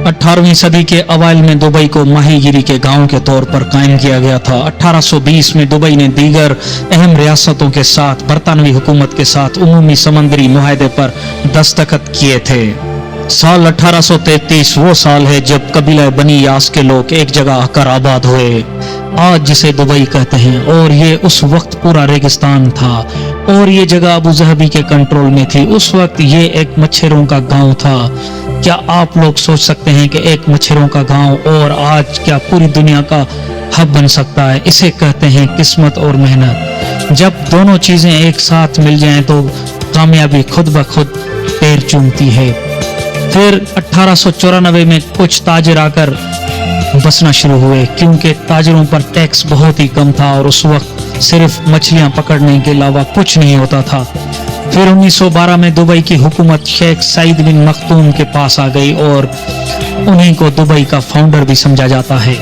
18वीं सदी के अवाइल में दुबई को माहीगिरी के गांव के तौर पर कायम किया गया था। 1820 में दुबई ने दीगर अहम रियासतों के साथ बरतानवी हुकूमत के साथ उमूमी समंदरी मुआहदे पर दस्तखत किए थे। साल 1833 वो साल है जब कबीला बनी यास के लोग एक जगह आकर आबाद हुए, आज जिसे दुबई कहते हैं, और ये उस वक्त पूरा रेगिस्तान था और ये जगह अबू ज़हबी के कंट्रोल में थी। उस वक्त ये एक मच्छरों का गांव था। क्या आप लोग सोच सकते हैं कि एक मच्छरों का गांव और आज क्या पूरी दुनिया का हब बन सकता है? इसे कहते हैं किस्मत और मेहनत। जब दोनों चीजें एक साथ मिल जाएं तो कामयाबी खुद ब खुद पैर चूमती है। फिर 1894 में कुछ ताजिर आकर बसना शुरू हुए, क्योंकि ताजिरों पर टैक्स बहुत ही कम था और उस वक्त सिर्फ मछलियां पकड़ने के अलावा कुछ नहीं होता था। फिर 1912 में दुबई की हुकूमत शेख सईद बिन मखदूम के पास आ गई और उन्हीं को दुबई का फाउंडर भी समझा जाता है।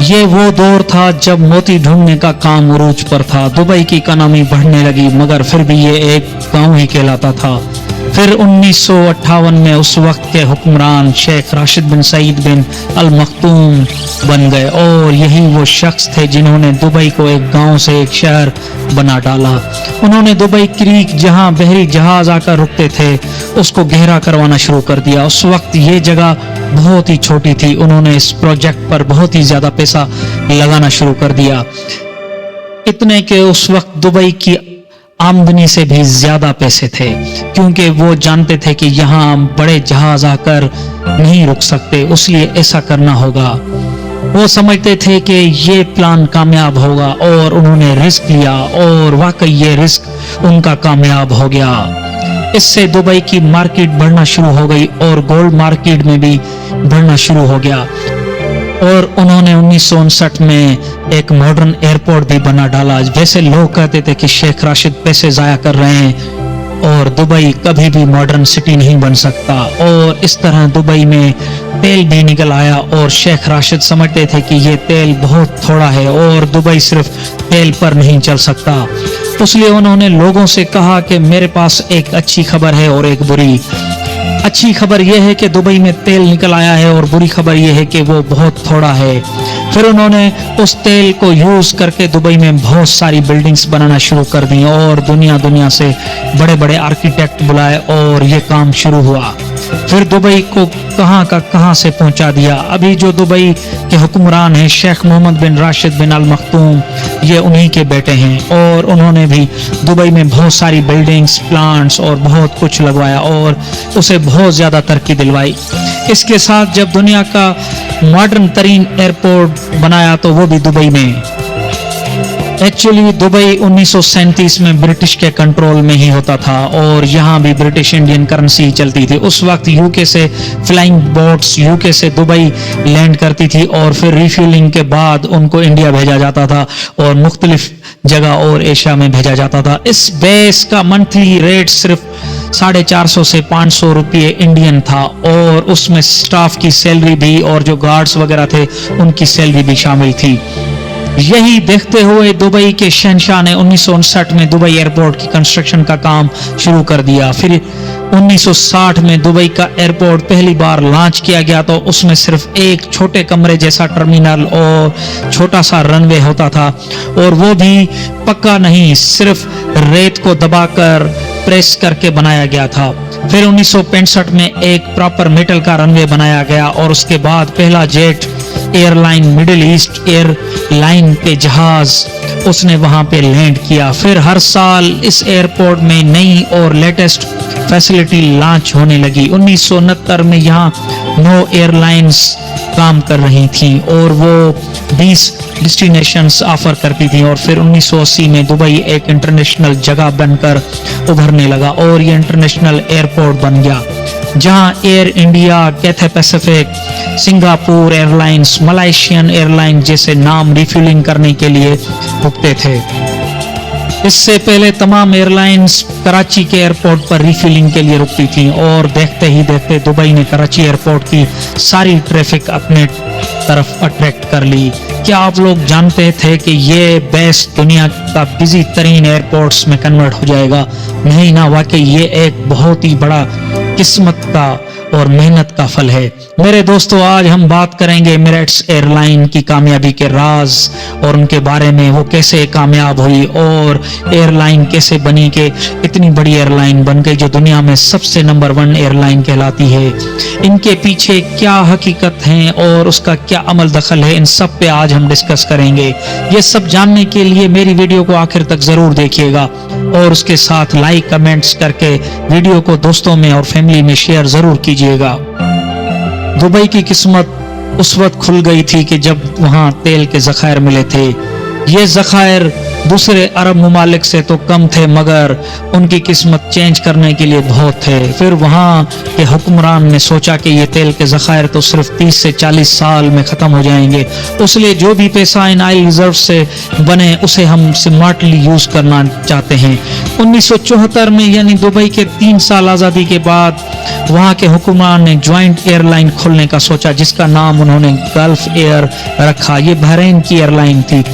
ये वो दौर था जब मोती ढूंढने का काम उरूज पर था। दुबई की इकोनॉमी बढ़ने लगी, मगर फिर भी ये एक गांव ही कहलाता था। फिर 1958 में उस वक्त के हुक्मरान शेख राशिद बिन सईद बिन अल मखदूम बन गए और यही वो शख्स थे जिन्होंने दुबई को एक गांव से एक शहर बना डाला। उन्होंने दुबई क्रीक, जहां बहरी जहाज आकर रुकते थे, उसको गहरा करवाना शुरू कर दिया। उस वक्त ये जगह बहुत ही छोटी थी। उन्होंने इस प्रोजेक्ट पर बहुत ही ज्यादा पैसा लगाना शुरू कर दिया, इतने के उस वक्त दुबई की आमदनी से भी ज्यादा पैसे थे, क्योंकि वो जानते थे कि यहाँ बड़े जहाज आकर नहीं रुक सकते, इसलिए ऐसा करना होगा। वो समझते थे कि ये प्लान कामयाब होगा और उन्होंने रिस्क लिया और वाकई ये रिस्क उनका कामयाब हो गया। इससे दुबई की मार्केट बढ़ना शुरू हो गई और गोल्ड मार्केट में भी बढ़ना शुरू हो गया और उन्होंने 1959 में एक मॉडर्न एयरपोर्ट भी बना डाला। वैसे लोग कहते थे कि शेख राशिद पैसे जाया कर रहे हैं और दुबई कभी भी मॉडर्न सिटी नहीं बन सकता, और इस तरह दुबई में तेल भी निकल आया और शेख राशिद समझते थे कि ये तेल बहुत थोड़ा है और दुबई सिर्फ तेल पर नहीं चल सकता। इसलिए उन्होंने लोगों से कहा कि मेरे पास एक अच्छी खबर है और एक बुरी। अच्छी खबर यह है कि दुबई में तेल निकल आया है और बुरी खबर यह है कि वो बहुत थोड़ा है। फिर उन्होंने उस तेल को यूज करके दुबई में बहुत सारी बिल्डिंग्स बनाना शुरू कर दी और दुनिया से बड़े बड़े आर्किटेक्ट बुलाए और ये काम शुरू हुआ। फिर दुबई को कहां से पहुंचा दिया। अभी जो दुबई के हुक्मरान हैं शेख मोहम्मद बिन राशिद बिन अल मखदूम, ये उन्हीं के बेटे हैं और उन्होंने भी दुबई में बहुत सारी बिल्डिंग्स, प्लांट्स और बहुत कुछ लगवाया और उसे बहुत ज्यादा तरक्की दिलवाई। इसके साथ जब दुनिया का मॉडर्न तरीन एयरपोर्ट बनाया तो वो भी दुबई में। एक्चुअली दुबई 1937 में ब्रिटिश के कंट्रोल में ही होता था और यहाँ भी ब्रिटिश इंडियन करेंसी चलती थी। उस वक्त यूके से फ्लाइंग बोट्स यूके से दुबई लैंड करती थी और फिर रिफ्यूलिंग के बाद उनको इंडिया भेजा जाता था और मुख्तलिफ जगह और एशिया में भेजा जाता था। इस बेस का मंथली रेट सिर्फ 450 से 500 रुपये इंडियन था और उसमें स्टाफ की सैलरी भी और जो गार्ड्स वगैरह थे उनकी सैलरी भी शामिल थी। यही देखते हुए दुबई के शहंशाह ने 1959 में दुबई एयरपोर्ट की कंस्ट्रक्शन का काम शुरू कर दिया। फिर 1960 में दुबई का एयरपोर्ट पहली बार लॉन्च किया गया तो उसमें सिर्फ एक छोटे कमरे जैसा टर्मिनल और छोटा सा रनवे होता था और वो भी पक्का नहीं, सिर्फ रेत को दबाकर प्रेस करके बनाया गया था। फिर 1965 में एक प्रॉपर मेटल का रनवे बनाया गया और उसके बाद पहला jet airline middle east airline के जहाज उसने वहां पे लैंड किया। फिर हर साल इस एयरपोर्ट में नई और लेटेस्ट फैसिलिटी लॉन्च होने लगी। 1969 में यहाँ 9 एयरलाइंस काम कर रही थी और वो 20 डेस्टिनेशंस ऑफर करती थी और फिर 1980 में दुबई एक इंटरनेशनल जगह बनकर उभरने लगा और ये इंटरनेशनल एयरपोर्ट बन गया, जहां air India, Cathay Pacific, Singapore airlines, Malaysian airline जैसे नाम रिफ्यूलिंग करने के लिए रुकते थे। इससे पहले तमाम एयरलाइंस कराची के एयरपोर्ट पर रिफ्यूलिंग के लिए रुकती थी और देखते ही देखते दुबई ने कराची एयरपोर्ट की सारी ट्रैफिक अपने तरफ अट्रैक्ट कर ली। क्या आप लोग जानते थे कि ये बेस दुनिया का बिजी तरीन एयरपोर्ट्स में कन्वर्ट हो जाएगा? नहीं ना, वाकई ये एक बहुत ही बड़ा किस्मत का और मेहनत का फल है। मेरे दोस्तों, आज हम बात करेंगे एमिरेट्स एयरलाइन की कामयाबी के राज और उनके बारे में, वो कैसे कामयाब हुई और एयरलाइन कैसे बनी कि इतनी बड़ी एयरलाइन बन गई जो दुनिया में सबसे नंबर 1 एयरलाइन कहलाती है। इनके पीछे क्या हकीकत है और उसका क्या अमल दखल है, इन सब पे आज हम डिस्कस करेंगे। ये सब जानने के लिए मेरी वीडियो को आखिर तक जरूर देखिएगा और उसके साथ लाइक कमेंट्स करके वीडियो को दोस्तों में और फैमिली में शेयर जरूर कीजिएगा। दुबई की किस्मत उस वक्त खुल गई थी कि जब वहां तेल के ज़खायर मिले थे। ये ज़खायर दूसरे अरब ममालिक से तो कम थे, मगर उनकी किस्मत चेंज करने के लिए बहुत थे। फिर वहाँ के हुक्मरान ने सोचा कि ये तेल के ज़खायर तो सिर्फ 30 से 40 साल में ख़त्म हो जाएंगे, उसलिए जो भी पैसा इन ऑयल रिजर्व से बने उसे हम स्मार्टली यूज़ करना चाहते हैं। 1974 में यानी दुबई के 3 साल आज़ादी के बाद वहाँ के हुक्मरान ने ज्वाइंट एयरलाइन खोलने का सोचा, जिसका नाम उन्होंने गल्फ एयर रखा। ये बहरीन की एयरलाइन थी,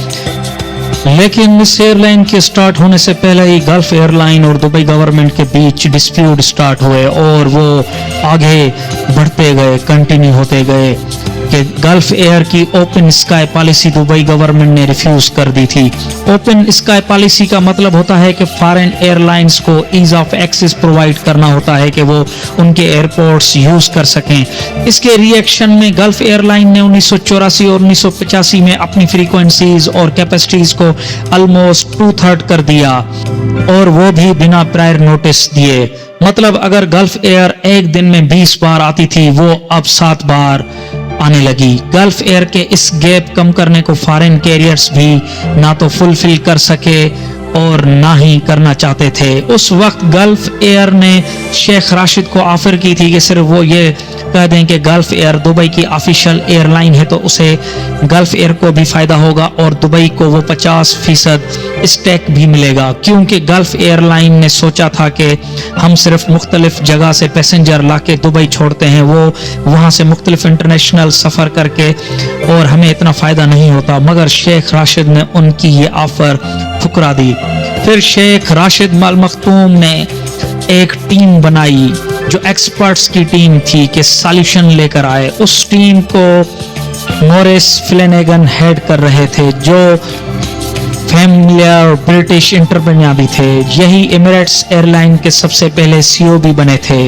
लेकिन इस एयरलाइन के स्टार्ट होने से पहले ही गल्फ एयरलाइन और दुबई गवर्नमेंट के बीच डिस्प्यूट स्टार्ट हुए और वो आगे बढ़ते गए, कंटिन्यू होते गए कि गल्फ एयर की open sky policy Dubai government ने रिफ्यूज कर दी थी। ओपन स्काई पॉलिसी का मतलब होता है कि फॉरेन एयरलाइंस को ईज ऑफ एक्सेस प्रोवाइड करना होता है कि वो उनके एयरपोर्ट्स यूज कर सकें। इसके रिएक्शन में गल्फ एयरलाइन ने 1984 और 1985 में अपनी फ्रीक्वेंसीज और कैपेसिटीज को ऑलमोस्ट 2/3 कर दिया, और वो भी बिना प्रायर नोटिस दिए। मतलब अगर गल्फ एयर एक दिन में 20 बार आती थी, वो अब 7 बार आने लगी। गल्फ एयर के इस गैप कम करने को फॉरेन कैरियर्स भी ना तो फुलफिल कर सके और ना ही करना चाहते थे। उस वक्त गल्फ एयर ने शेख राशिद को ऑफर की थी कि सिर्फ वो ये कह दें कि गल्फ एयर दुबई की ऑफिशियल एयरलाइन है तो उसे गल्फ एयर को भी फायदा होगा और दुबई को वो 50% स्टेक भी मिलेगा, क्योंकि गल्फ एयरलाइन ने सोचा था कि हम सिर्फ मुख्तलिफ जगह से पैसेंजर लाके दुबई छोड़ते हैं, वो वहाँ से मुख्तलिफ इंटरनेशनल सफ़र करके, और हमें इतना फ़ायदा नहीं होता। मगर शेख राशिद ने उनकी ये ऑफ़र ठुकरा दी। फिर शेख राशिद अल मखतूम ने एक टीम बनाई जो एक्सपर्ट्स की टीम थी कि सॉल्यूशन लेकर आए। उस टीम को मॉरिस फ्लैनेगन हेड कर रहे थे, जो फैमिलियर ब्रिटिश एंटरप्रेन्योर भी थे। यही एमिरेट्स एयरलाइन के सबसे पहले सीईओ भी बने थे।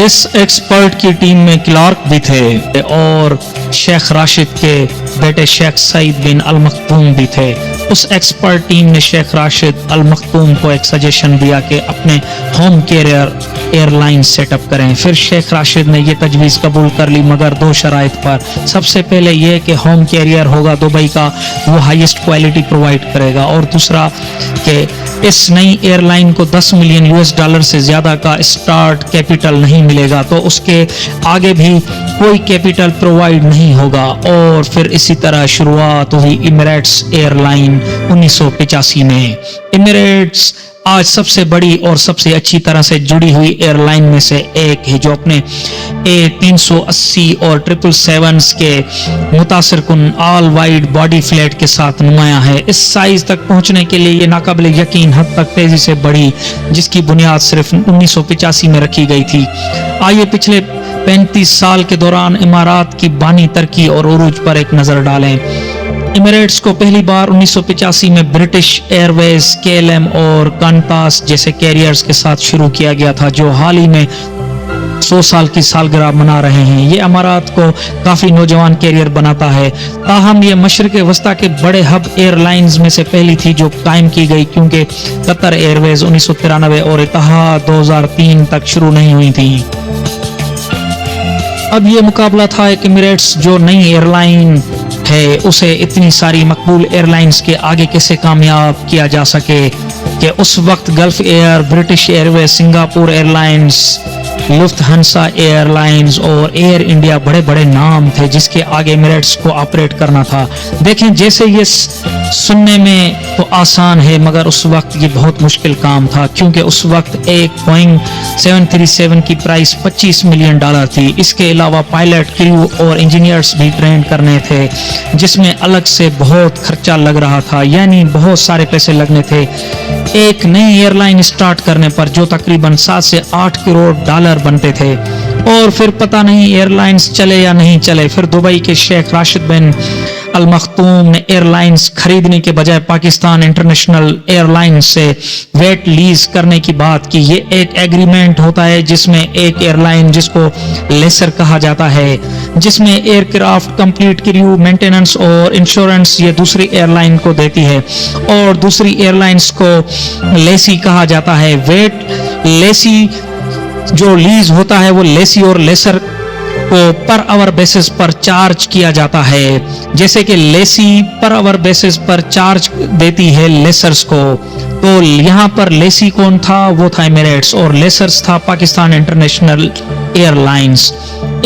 इस एक्सपर्ट की टीम में क्लार्क भी थे और शेख राशिद के बेटे शेख सईद बिन अल मखतूम भी थे। उस एक्सपर्ट टीम ने शेख राशिद अल मखतूम को एक सजेशन दिया कि अपने होम कैरियर एयरलाइन सेटअप करें। फिर शेख राशिद ने यह तजवीज़ कबूल कर ली, मगर 2 शराइत पर। सबसे पहले यह कि होम कैरियर होगा दुबई का, वो हाईएस्ट क्वालिटी प्रोवाइड करेगा, और दूसरा कि इस नई एयरलाइन को $10 मिलियन से ज़्यादा का स्टार्ट कैपिटल नहीं मिलेगा, तो उसके आगे भी कोई कैपिटल प्रोवाइड नहीं होगा। और फिर इसी तरह शुरुआत हुई एमिरेट्स एयरलाइन 1985 में। एमिरेट्स आज सबसे बड़ी और सबसे अच्छी तरह से जुड़ी हुई एयरलाइन में से एक है, जो अपने A380 और 777 के मुतासिर कुन ऑल वाइड बॉडी फ्लैट के साथ नुमाया है। इस साइज तक पहुंचने के लिए ये नाकाबिले यकीन हद तक तेजी से बढ़ी, जिसकी बुनियाद सिर्फ 1985 में रखी गई थी। आइए पिछले 35 साल के दौरान इमारात की बानी तरक्की और उरूज पर एक नजर डालें। एमिरेट्स को पहली बार 1985 में ब्रिटिश एयरवेज, KLM और कांटास जैसे कैरियर्स के साथ शुरू किया गया था, जो हाल ही में 100 साल की सालगिरह मना रहे हैं। ये इमारात को काफी नौजवान कैरियर बनाता है। ताहम ये मशरिक वस्ता के बड़े हब एयरलाइंस में से पहली थी जो कायम की गई, क्योंकि कतर एयरवेज 1993 और इतिहाद 2003 तक शुरू नहीं हुई थी। अब ये मुकाबला था एक एमिरेट्स जो नई एयरलाइन है, उसे इतनी सारी मकबूल एयरलाइंस के आगे कैसे कामयाब किया जा सके कि उस वक्त Gulf Air, British Airways, Singapore Airlines, Lufthansa Airlines और एयर इंडिया बड़े बड़े नाम थे जिसके आगे एमिरेट्स को ऑपरेट करना था। देखें, जैसे ये सुनने में तो आसान है, मगर उस वक्त ये बहुत मुश्किल काम था, क्योंकि उस वक्त एक बोइंग 737 की प्राइस $25 मिलियन थी। इसके अलावा पायलट, क्रू और इंजीनियर्स भी ट्रेन करने थे, जिसमें अलग से बहुत खर्चा लग रहा था, यानी बहुत सारे पैसे लगने थे। एक नई एयरलाइन स्टार्ट करने पर जो तकरीबन $7 से $8 करोड़ शेयर बनते थे। और फिर पता नहीं एयरलाइंस चले या नहीं चले, फिर दुबई के शेख राशिद बिन अल मखतूम ने एयरलाइंस खरीदने के बजाय पाकिस्तान इंटरनेशनल एयरलाइंस से वेट लीज करने की बात की। ये एक एग्रीमेंट होता है जिसमें एक एयरलाइन, जिसको लेसर कहा जाता है, जिसमें एयरक्राफ्ट कंप्लीट क्रू, मेंटेनेंस और इंश्योरेंस ये दूसरी एयरलाइन को देती है, और दूसरी एयरलाइंस को लेसी कहा जाता है। वेट लेसी जो लीज होता है वो लेसी और लेसर को पर आवर बेसिस पर चार्ज किया जाता है। जैसे कि लेसी पर आवर बेसिस पर चार्ज देती है लेसर्स को, तो यहाँ पर लेसी कौन था? वो था एमिरेट्स, और लेसर्स था पाकिस्तान इंटरनेशनल एयरलाइंस।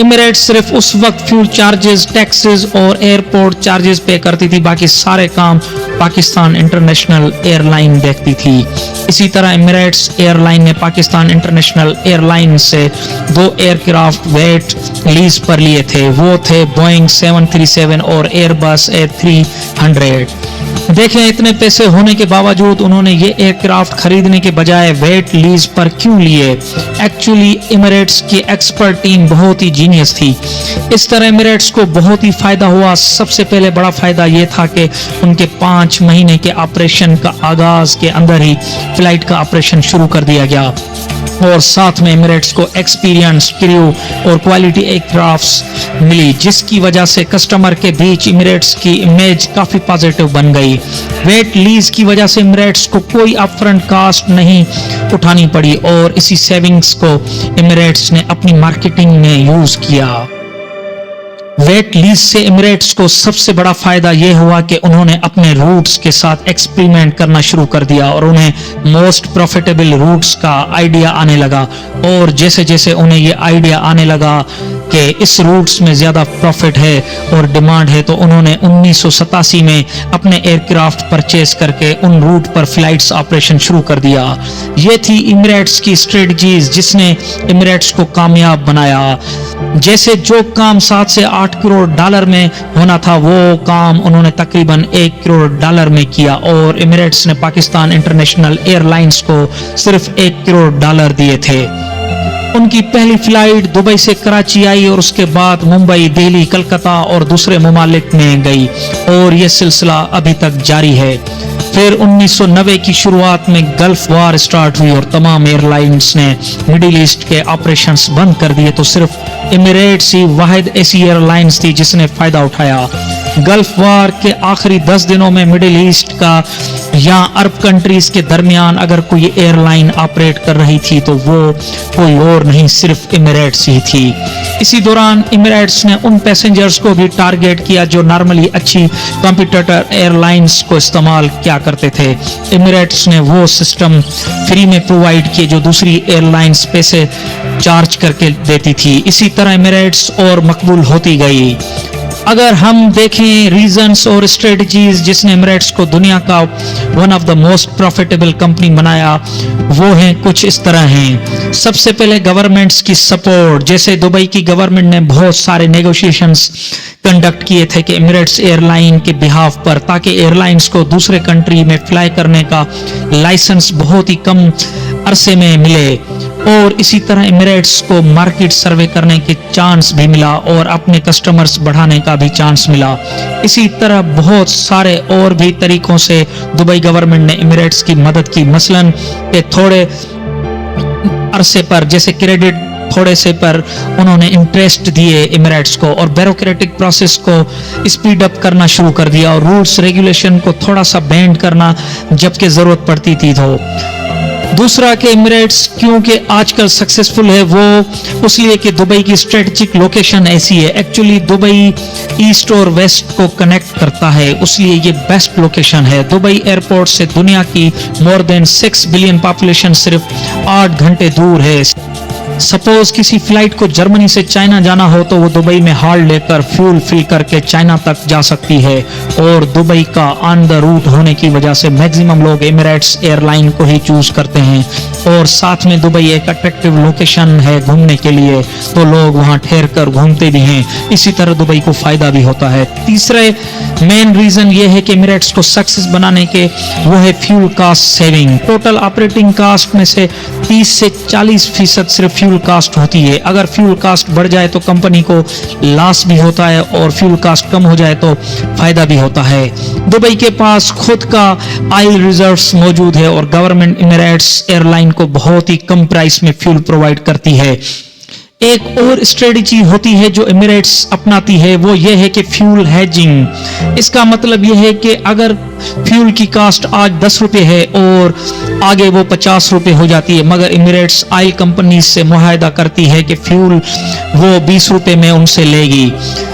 एमिरेट्स सिर्फ उस वक्त फ्यूल चार्जेस, टैक्सेस और एयरपोर्ट चार्जेस पे करती थी, बाकी सारे काम पाकिस्तान इंटरनेशनल एयरलाइन देखती थी। इसी तरह एमिरेट्स एयरलाइन ने पाकिस्तान इंटरनेशनल एयरलाइन से 2 एयरक्राफ्ट वेट लीज पर लिए थे, वो थे बोइंग 737 और एयरबस A300। देखें, इतने पैसे होने के बावजूद उन्होंने ये एयरक्राफ्ट खरीदने के बजाय वेट लीज पर क्यों लिए? एक्चुअली एमिरेट्स की एक्सपर्ट टीम बहुत ही जीनियस थी। इस तरह एमिरेट्स को बहुत ही फायदा हुआ। सबसे पहले बड़ा फायदा ये था कि उनके 5 महीने के ऑपरेशन का आगाज के अंदर ही फ्लाइट का ऑपरेशन शुरू कर दिया गया, और साथ में एमिरेट्स को एक्सपीरियंस, क्रू और क्वालिटी एयरक्राफ्ट्स मिली, जिसकी वजह से कस्टमर के बीच एमिरेट्स की इमेज काफी पॉजिटिव बन गई। वेट लीज की वजह से एमिरेट्स को कोई अपफ्रंट कास्ट नहीं उठानी पड़ी, और इसी सेविंग्स को एमिरेट्स ने अपनी मार्केटिंग में यूज किया। वेट लीज से एमिरेट्स को सबसे बड़ा फायदा यह हुआ कि उन्होंने अपने रूट्स के साथ एक्सपेरिमेंट करना शुरू कर दिया, और उन्हें मोस्ट प्रॉफिटेबल रूट्स का आइडिया आने लगा। और जैसे जैसे उन्हें ये आइडिया आने लगा कि इस रूट्स में ज्यादा प्रॉफिट है और डिमांड है, तो उन्होंने 1987 में अपने एयरक्राफ्ट परचेज करके उन रूट पर फ्लाइट्स ऑपरेशन शुरू कर दिया। ये थी एमिरेट्स की स्ट्रेटजीज जिसने एमिरेट्स को कामयाब बनाया। जैसे जो काम 7 से 8 करोड़ डॉलर में होना था, वो काम उन्होंने तकरीबन 1 करोड़ डॉलर में किया, और एमिरेट्स ने पाकिस्तान इंटरनेशनल एयरलाइंस को सिर्फ 1 करोड़ डॉलर दिए थे। उनकी पहली फ्लाइट दुबई से कराची आई, और उसके बाद मुंबई, दिल्ली, कलकत्ता और दूसरे ममालिक में गई, और यह सिलसिला अभी तक जारी है। फिर 1990 की शुरुआत में गल्फ वार स्टार्ट हुई और तमाम एयरलाइंस ने मिडिल ईस्ट के ऑपरेशंस बंद कर दिए, तो सिर्फ एमिरेट्स ही वाहिद ऐसी एयरलाइंस थी जिसने फायदा उठाया। गल्फ वार के आखिरी 10 दिनों में मिडिल ईस्ट का या अरब कंट्रीज के दरमियान अगर कोई एयरलाइन ऑपरेट कर रही थी तो वो कोई और नहीं, सिर्फ एमिरेट्स ही थी। इसी दौरान एमिरेट्स ने उन पैसेंजर्स को भी टारगेट किया जो नॉर्मली अच्छी कॉम्पिटिटर एयरलाइंस को इस्तेमाल किया करते थे। एमिरेट्स ने वो सिस्टम फ्री में प्रोवाइड किए जो दूसरी एयरलाइंस पैसे चार्ज करके देती थी। इसी तरह एमिरेट्स और मकबूल होती गई। अगर हम देखें रीजंस और स्ट्रेटजीज जिसने एमिरेट्स को दुनिया का one of the most profitable company बनाया, वो हैं कुछ इस तरह हैं। सबसे पहले गवर्नमेंट्स की सपोर्ट, जैसे दुबई की गवर्नमेंट ने बहुत सारे नेगोशिएशंस कंडक्ट किए थे कि एमिरेट्स एयरलाइन के बिहाफ पर, ताकि एयरलाइंस को दूसरे कंट्री में फ्लाई करने का लाइसेंस बहुत ही कम अरसे में मिले, और इसी तरह एमिरेट्स को मार्केट सर्वे करने के चांस भी मिला और अपने कस्टमर्स बढ़ाने का भी चांस मिला। इसी तरह बहुत सारे और भी तरीकों से दुबई गवर्नमेंट ने एमिरेट्स की मदद की। मसलन के थोड़े अरसे पर, जैसे क्रेडिट थोड़े से पर उन्होंने इंटरेस्ट दिए एमिरेट्स को, और ब्यूरोक्रेटिक प्रोसेस को स्पीड अप करना शुरू कर दिया, और रूल्स रेगुलेशन को थोड़ा सा बेंड करना जबकि जरूरत पड़ती थी। तो दूसरा कि एमिरेट्स क्योंकि आजकल सक्सेसफुल है वो इसलिए कि दुबई की स्ट्रेटेजिक लोकेशन ऐसी है। एक्चुअली दुबई ईस्ट और वेस्ट को कनेक्ट करता है, इसलिए ये बेस्ट लोकेशन है। दुबई एयरपोर्ट से दुनिया की मोर देन 6 बिलियन पॉपुलेशन सिर्फ 8 घंटे दूर है। सपोज किसी फ्लाइट को जर्मनी से चाइना जाना हो तो वो दुबई में हॉल्ट लेकर फ्यूल फिल करके चाइना तक जा सकती है, और दुबई का ऑन द रूट होने की वजह से मैक्सिमम लोग एमिरेट्स एयरलाइन को ही चूज करते हैं, और साथ में दुबई एक अट्रैक्टिव लोकेशन है घूमने के लिए, तो लोग वहां ठहर कर घूमते भी हैं। इसी तरह दुबई को फायदा भी होता है। तीसरे मेन रीजन ये है कि एमिरेट्स को सक्सेस बनाने के वो है fuel cost saving. Total operating cost में से 30 से 40% सिर्फ फ्यूल फ्यूल कास्ट होती है। अगर फ्यूल कास्ट बढ़ जाए तो कंपनी को लॉस भी होता है और फ्यूल कास्ट कम हो जाए तो फायदा भी होता है। दुबई के पास खुद का ऑयल रिजर्व्स मौजूद है और गवर्नमेंट एमिरेट्स एयरलाइन को बहुत ही कम प्राइस में फ्यूल प्रोवाइड करती है। एक और स्ट्रेटजी होती है जो एमिरेट्स अपनाती है, वो ये है कि फ्यूल हेजिंग। इसका मतलब ये है कि अगर फ्यूल की कास्ट आज 10 रुपए है और आगे वो 50 रुपए हो जाती है, मगर एमिरेट्स ऑयल कंपनी से मुआहदा करती है कि फ्यूल वो 20 रुपए में उनसे लेगी,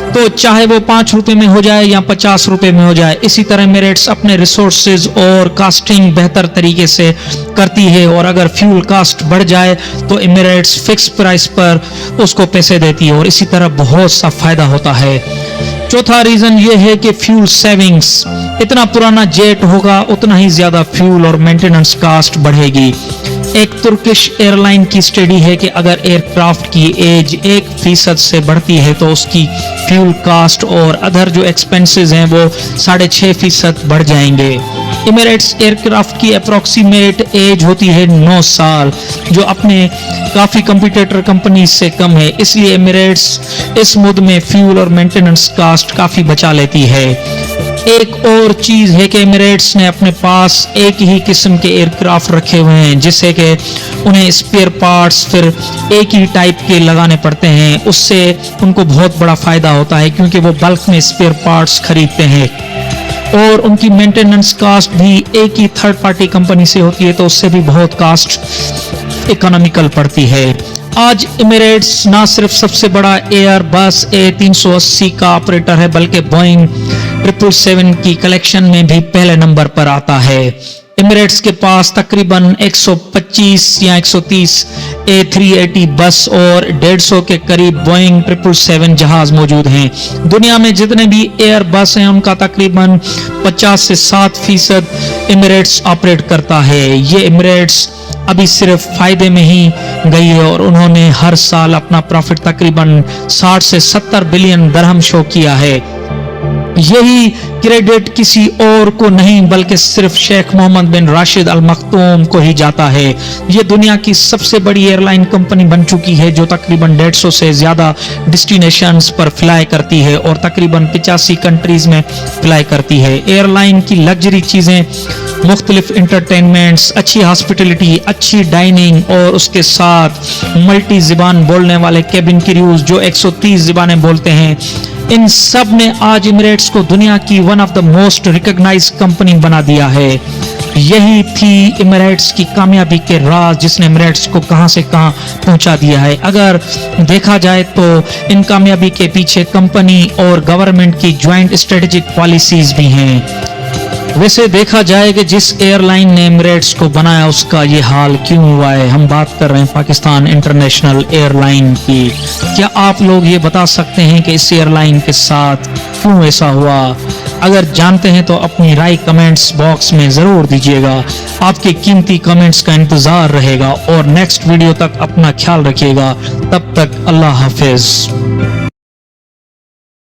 तो चाहे वो 5 रुपए में हो जाए या 50 रुपए में हो जाए। इसी तरह एमिरेट्स अपने रिसोर्सेज और कास्टिंग बेहतर तरीके से करती है और अगर फ्यूल कास्ट बढ़ जाए तो एमिरेट्स फिक्स प्राइस पर उसको पैसे देती है और इसी तरह बहुत सा फायदा होता है। चौथा रीजन ये है कि फ्यूल सेविंग्स। इतना पुराना जेट होगा उतना ही ज्यादा फ्यूल और मेंटेनेंस कास्ट बढ़ेगी। एक तुर्किश एयरलाइन की स्टडी है कि अगर एयरक्राफ्ट की एज 1% से बढ़ती है तो उसकी फ्यूल कास्ट और अदर जो एक्सपेंसेस हैं वो 6.5% बढ़ जाएंगे। एमिरेट्स एयरक्राफ्ट की अप्रोक्सीमेट एज होती है 9 साल, जो अपने काफी कंपटीटर कंपनी से कम है, इसलिए एमिरेट्स इस मुद्दे में फ्यूल और मेंटेनेंस कास्ट काफी बचा लेती है। एक और चीज है कि एमिरेट्स ने अपने पास एक ही किस्म के एयरक्राफ्ट रखे हुए हैं, जिससे कि उन्हें स्पेयर पार्ट्स फिर एक ही टाइप के लगाने पड़ते हैं। उससे उनको बहुत बड़ा फायदा होता है क्योंकि वो बल्क में स्पेयर पार्ट्स खरीदते हैं और उनकी मेंटेनेंस कास्ट भी एक ही थर्ड पार्टी कंपनी से होती है, तो उससे भी बहुत कास्ट इकोनॉमिकल पड़ती है। आज एमिरेट्स ना सिर्फ सबसे बड़ा एयरबस A380 का ऑपरेटर है, बल्कि बोइंग 777 की कलेक्शन में भी पहले नंबर पर आता है। एमिरेट्स के पास तकरीबन 125 या 130 A380 बस और 150 के करीब बोइंग 777 जहाज मौजूद हैं। दुनिया में जितने भी एयर बस हैं उनका तकरीबन 50 से 7% एमिरेट्स ऑपरेट करता है। ये एमिरेट्स अभी सिर्फ फायदे में ही गई है और उन्होंने हर साल अपना प्रॉफिट तकरीबन 60 से 70 बिलियन दरहम शो किया है। यही क्रेडिट किसी और को नहीं बल्कि सिर्फ शेख मोहम्मद बिन राशिद अल मखतूम को ही जाता है। ये दुनिया की सबसे बड़ी एयरलाइन कंपनी बन चुकी है जो तकरीबन 150 से ज्यादा डेस्टिनेशंस पर फ्लाई करती है और तकरीबन 85 कंट्रीज में फ्लाई करती है। एयरलाइन की लग्जरी चीजें, मुख्तलिफ इंटरटेनमेंट्स, अच्छी हॉस्पिटलिटी, अच्छी डाइनिंग और उसके साथ मल्टी ज़बान बोलने वाले केबिन क्रूज जो 130 ज़बानें बोलते हैं, इन सब ने आज एमिरेट्स को दुनिया की one of the most recognised company बना दिया है। यही थी एमिरेट्स की कामयाबी के राज जिसने एमिरेट्स को कहां से कहां पहुंचा दिया है। अगर देखा जाए तो इन कामयाबी के पीछे कंपनी और गवर्नमेंट की ज्वाइंट स्ट्रेटेजिक पॉलिसीज भी हैं। वैसे देखा जाए कि जिस एयरलाइन ने एमिरेट्स को बनाया उसका ये हाल क्यों हुआ है। हम बात कर रहे हैं पाकिस्तान इंटरनेशनल एयरलाइन की। क्या आप लोग ये बता सकते हैं कि इस एयरलाइन के साथ क्यों ऐसा हुआ? अगर जानते हैं तो अपनी राय कमेंट्स बॉक्स में जरूर दीजिएगा। आपके कीमती कमेंट्स का इंतजार रहेगा और नेक्स्ट वीडियो तक अपना ख्याल रखिएगा। तब तक अल्लाह हाफिज।